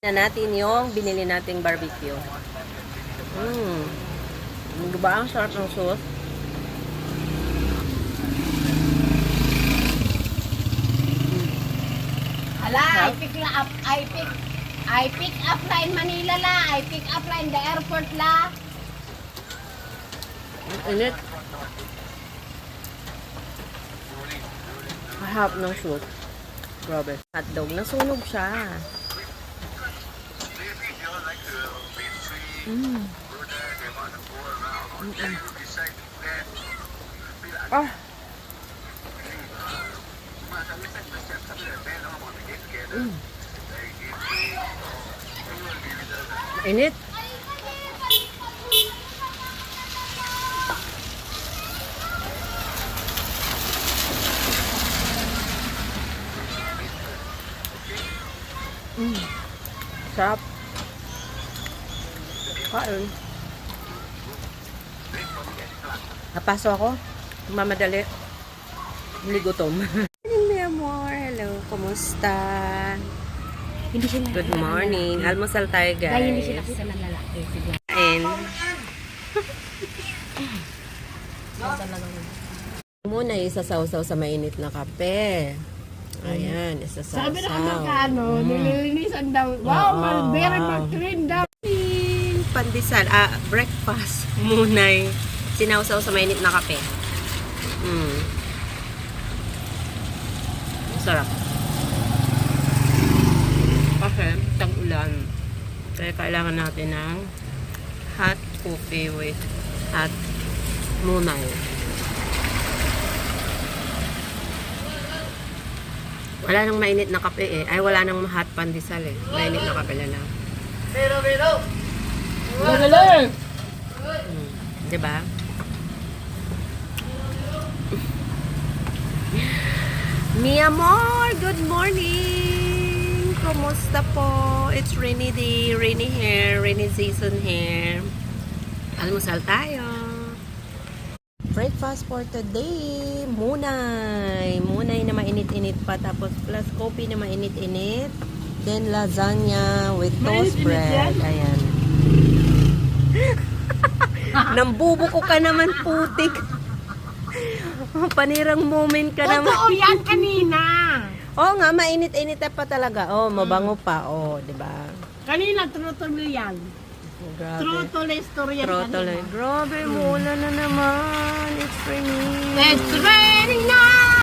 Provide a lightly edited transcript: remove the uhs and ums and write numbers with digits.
Na natin yung binili nating barbecue. Diba ang sarap ng sauce? Ala, I pick up line Manila la, I pick up line the airport la. Ang init. Mahap ng sauce. Grabe. Hotdog. Nasunog siya. Ah. Init. Sarap. Kain. Napasok ako. Mamadali. Hindi gutom. Mi amor. Hello. Kumusta? Hindi sila. Good morning. Almusal tayo, guys. Dahil hindi sila kita ng lalaki. Kain. Muna isasaw-saw sa mainit na kape. Ayan, isasaw-saw. Sabi na Amerikano, nililinisan daw. Wow, very mag-train daw. Pandesal, breakfast. Munay. Sinawsaw sa mainit na kape. Sarap. Kasi, tag-ulan. Kaya kailangan natin ng hot coffee with hot munay. Wala nang mainit na kape eh. Ay, wala nang hot pandesal eh. Mainit na kape na lang. Diba? Mi amor, good morning! Kumusta po? It's rainy day, rainy hair, rainy season here. Almusal tayo. Breakfast for today, munay. Munay na mainit-init pa, tapos plus coffee na mainit-init. Then lasagna with toast bread. Ayan. Nambubuko ka naman, putik. Panirang moment ka naman. Totoo yan kanina. Oo nga, mainit-init pa talaga. Oh, mabango pa. Oh, di ba? Kanina, tuloy yan. Grabe. Tuloy story yan Trotol. kanina. Grabe, mula na naman. It's raining. It's raining now!